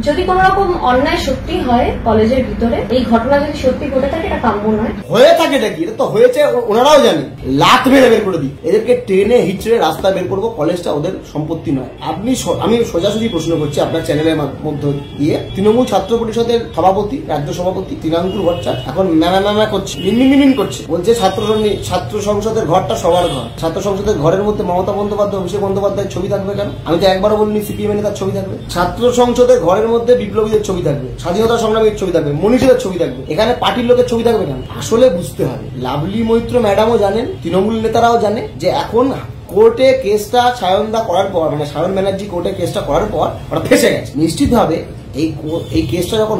যদি কোন রকম অন্যায় সত্যি হয় কলেজের ভিতরে, এই ঘটনা যদি সত্যি ঘটে থাকে এটা কাম্য নয়। হয়ে থাকে নাকি? এটা তো হয়েছে, ওনারাও জানে। লাত মেরে বের করে দিই এদেরকে, ট্রেনে হিচড়ে রাস্তা বের করবো। কলেজটা ওদের সম্পত্তি নয়। আমি সোজাসুজি প্রশ্ন করছি আপনার চ্যানেলের মধ্যে দিয়ে, তৃণমূল ছাত্র পরিষদের সভাপতি, রাজ্য সভাপতি তৃণাঙ্কুর ভট্টাচার্য এখন ম্যামা করছে, মিনমিন করছে, বলছে ছাত্র সংসদের ঘরটা সবার ঘর। ছাত্র সংসদের ঘরের মধ্যে মমতা বন্দ্যোপাধ্যায়, অভিষেক বন্দ্যোপাধ্যায়ের ছবি থাকবে কেন? আমি তো একবারও বলিনি সিপিএম নেতার ছবি থাকবে। ছাত্র সংসদের ঘরের মধ্যে বিপ্লবীদের ছবি থাকবে, স্বাধীনতা সংগ্রামীর ছবি থাকবে, মনীষীদের ছবি থাকবে। এখানে পার্টির লোকের ছবি থাকবে কেন? আসলে বুঝতে হবে। লাভলি মৈত্র ম্যাডামও জানেন, তৃণমূল নেতারাও জানে যে এখন কোর্টে কেসটা সায়নদা করার পর, মানে সায়ন ব্যানার্জি কোর্টে কেসটা করার পর ওরা ফেসে গেছে। নিশ্চিতভাবে এই কেসটা যখন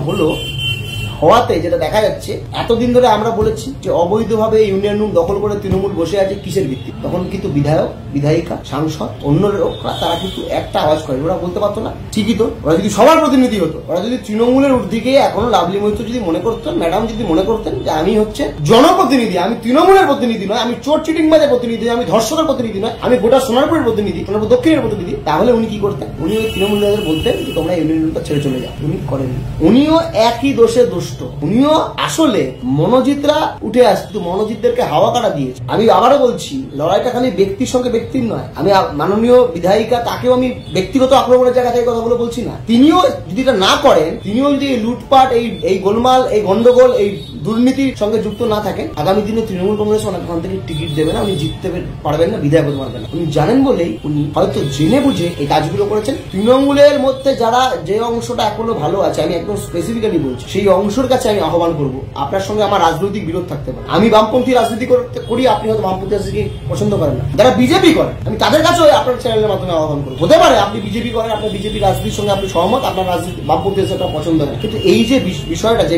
হওয়াতে যেটা দেখা যাচ্ছে, এতদিন ধরে আমরা বলেছি যে অবৈধভাবে ইউনিয়ন রুম দখল করে তৃণমূল বসে আছে কিসের ভিত্তি, তখন কিন্তু বিধায়ক, বিধায়িকা, সাংসদ, অন্য লোকরা তারা কিন্তু একটা আওয়াজ করে। ওরা বলতে পারতো না? ঠিকই তো, ওরা যদি সবার প্রতিনিধি হতো, ওরা যদি তৃণমূলের দিকে এখনো লাভলি মৈত্র যদি মনে করতেন, ম্যাডাম যদি মনে করতেন যে আমি হচ্ছে জনপ্রতিনিধি, আমি তৃণমূলের প্রতিনিধি নয়, আমি চোর চিটিংবাজের প্রতিনিধি, আমি ধর্ষকের প্রতিনিধি নয়, আমি গোটা সোনারপুরের প্রতিনিধি, সোনারপুর দক্ষিণের প্রতিনিধি, তাহলে উনি কি করতেন? উনি ওই তৃণমূলীদের বলতেন যে তোমরা ইউনিয়ন রুমটা ছেড়ে চলে যাও। উনি করেননি। উনিও একই দোষে দুষ্ট। উনিও আসলে মনোজিতরা উঠে আসছে, কিন্তু মনোজিতদেরকে হাওয়া কাটা দিয়েছে। আমি আবারও বলছি, লড়াইটা খালি ব্যক্তির সঙ্গে ব্যক্তির নয়। আমি মাননীয় বিধায়িকা, তাকেও আমি ব্যক্তিগত আক্রমণের জায়গা থেকে কথাগুলো বলছি না। তিনিও যদি এটা না করেন, তিনিও যদি লুটপাট, এই গোলমাল, এই গন্ডগোল, এই দুর্নীতির সঙ্গে যুক্ত না থাকেন, আগামী দিনে তৃণমূল কংগ্রেস ওখান থেকে টিকিট দেবে না, উনি জিততে পারবেন না, বিধায়ক হতে পারবেন না। উনি জানেন বলেই উনি হয়তো জেনে বুঝে এই কাজগুলো করেছেন। তৃণমূলের মধ্যে যারা যে অংশটা এখনো ভালো আছে, আমি একদম স্পেসিফিক্যালি বলছি, সেই অংশের কাছে আমি আহ্বান করবো, আপনার সঙ্গে আমার রাজনৈতিক বিরোধ থাকতে পারে। আমি বামপন্থী রাজনীতি করি, আপনি হয়তো বামপন্থী রাজনীতি পছন্দ করেন না। যারা বিজেপি করে, আমি তাদের কাছেও আপনার চ্যানেলের মাধ্যমে আহ্বান করবো। হতে পারে আপনি বিজেপি করেন, আপনার বিজেপি রাজনীতির সঙ্গে আপনি সহমত, আপনার রাজনীতি বামপন্থী রাজনীতিটা পছন্দ নয়, কিন্তু এই যে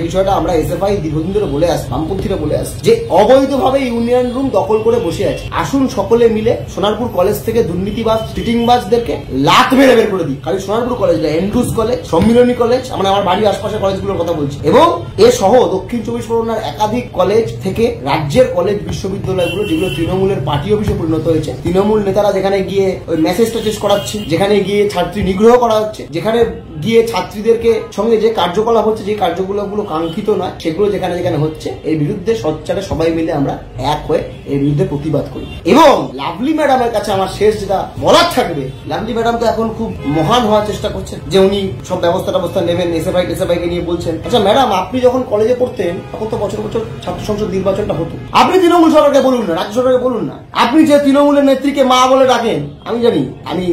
বিষয়টা আমরা এসএফআই দীর্ঘদিন ধরে বলে আসছি, বামপন্থীরা বলে আসছে যে অবৈধভাবে ইউনিয়ন রুম দখল করে বসে আছে। আসুন সকলে মিলে সোনারপুর কলেজ থেকে দুর্নীতিবাজ, চিটিংবাজদেরকে লাত মেরে বের করে দিই। খালি সোনারপুর কলেজ না, এন্ড্রুজ কলেজ, সম্মিলনী কলেজ, মানে আমার বাড়ির আশপাশের কলেজগুলোর কথা বলছি, এবং এ সহ দক্ষিণ 24 পরগনার একাধিক কলেজ থেকে রাজ্যের কলেজ বিশ্ববিদ্যালয়গুলো, যেগুলো তৃণমূলের পার্টি অফিসে পরিণত হয়েছে, তৃণমূল নেতারা যেখানে গিয়ে ওই মেসেজ টেসেজ করাচ্ছে, যেখানে গিয়ে ছাত্রী নিগ্রহ করা হচ্ছে, যেখানে গিয়ে ছাত্রীদেরকে সঙ্গে যে কার্যকলাপ হচ্ছে, যে কার্যকলাপগুলো কাঙ্ক্ষিত নয়, সেগুলো যেখানে যেখানে হচ্ছে, এর বিরুদ্ধে সোচ্চারে সবাই মিলে আমরা এক হয়ে এর বিরুদ্ধে প্রতিবাদ করি। এবং লাভলি ম্যাডামের কাছে আমার শেষ যেটা বলার থাকবে, লাভলি ম্যাডাম তো এখন খুব মহান হওয়ার চেষ্টা করছেন যে উনি সব ব্যবস্থা নেবেন, এসএফআই কে নিয়ে বলছেন। আচ্ছা ম্যাডাম, আপনি যখন কলেজে পড়তেন তখন তো বছর বছর ছাত্র সংসদ নির্বাচনটা হতো। আপনি তৃণমূল সরকারকে বলুন না, রাজ্য সরকারকে বলুন না, আপনি যে তৃণমূলের নেত্রীকে মা বলে ডাকেন, আমি জানি, আমি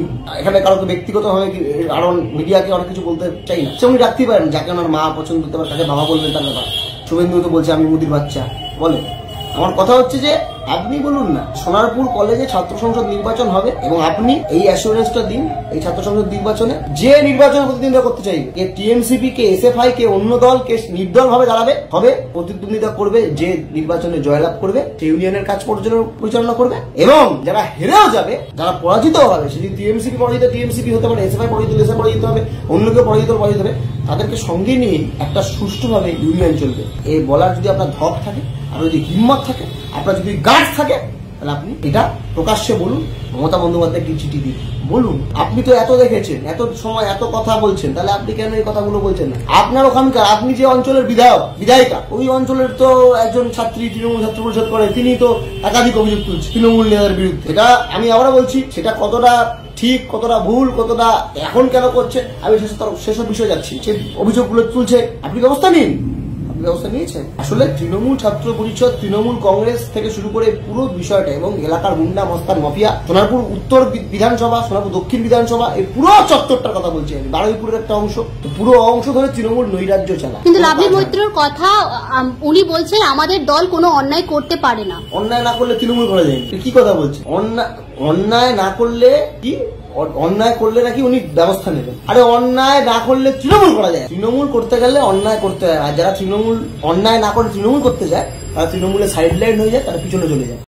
এখানে কারোকে ব্যক্তিগতভাবে কারণ মিডিয়াকে অনেক কিছু বলতে চাই না, সে উনি রাখতেই পারেন, যাকে ওনার মা পছন্দ করতে পারে তাকে বাবা বলবেন, তার ব্যাপার। শুভেন্দু তো বলছে আমি মুদির বাচ্চা, বলে। আমার কথা হচ্ছে যে আপনি বলুন না, সোনারপুর কলেজে ছাত্র সংসদ নির্বাচন হবে এবং আপনি এই অ্যাসুরেন্সটা দিন, এই ছাত্র সংসদ নির্বাচনে যে নির্বাচন প্রতিদ্বন্দ্বিতা করতে চাইবে, কে টিএমসিপি, কে এসএফআই, কে অন্য দল, কে নির্দল ভাবে দাঁড়াবে, হবে প্রতিদ্বন্দ্বিতা করবে, যে নির্বাচনে জয়লাভ করবে সে ইউনিয়নের কাজ পরিচালনা করবে। এবং যারা হেরেও যাবে, যারা পরাজিত হবে, সেটি টিএমসিপি পরাজিত টিএমসিপি হতে পারে, এসএফআই পরাজিত এসএফআই পরাজিত হবে, অন্য কেউ পরাজিত হবে, তাদেরকে সঙ্গে নিয়ে একটা সুষ্ঠুভাবে ইউনিয়ন চলবে। এই বলার যদি আপনার ধক থাকে, আপনার যদি হিম্মত থাকে, আপনার যদি গাছ থাকে, তাহলে আপনি এটা প্রকাশ্যে বলুন, মমতা বন্দ্যোপাধ্যায়কে চিঠি দিন, বলুন। আপনি তো এত দেখেছেন, এত সময় এত কথা বলছেন, তাহলে আপনি কেন এই কথাগুলো বলছেন না? আপনার ওখানকার, আপনি যে অঞ্চলের বিধায়ক, বিধায়িকা, ওই অঞ্চলের তো একজন ছাত্রী তৃণমূল ছাত্র পরিষদ করে, তিনি তো একাধিক অভিযোগ তুলছেন তৃণমূল নেতাদের বিরুদ্ধে। এটা আমি আবারও বলছি, সেটা কতটা ঠিক, কতটা ভুল, কতটা এখন কেন করছে, আমি সেসব বিষয়ে যাচ্ছি। সে অভিযোগগুলো তুলছে, আপনি ব্যবস্থা নিন। ব্যবস্থা নিয়েছেন। আসলে তৃণমূল ছাত্র পরিষদ, তৃণমূল কংগ্রেস থেকে শুরু করে পুরো বিষয়টা, এবং এলাকার গুন্ডা মস্তান মাফিয়া, সোনারপুর উত্তর বিধানসভা, সোনারপুর দক্ষিণ বিধানসভা, এই পুরো চত্বরটার কথা বলছি আমি, বারুইপুরের একটা অংশ, পুরো অংশ ধরে তৃণমূল নৈরাজ্য চালায়। কিন্তু লাভলি মৈত্রর কথা উনি বলছেন আমাদের দল কোনো অন্যায় করতে পারে না। অন্যায় না করলে তৃণমূল করা যায়, কি কথা বলছে? অন্যায় না করলে কি, অন্যায় করলে নাকি উনি ব্যবস্থা নেবেন? আরে অন্যায় না করলে তৃণমূল করা যায়? তৃণমূল করতে গেলে অন্যায় করতে হয়, আর যারা তৃণমূল অন্যায় না করে তৃণমূল করতে যায়, তারা তৃণমূলের সাইড লাইন হয়ে যায়, তারা পিছনে চলে যায়।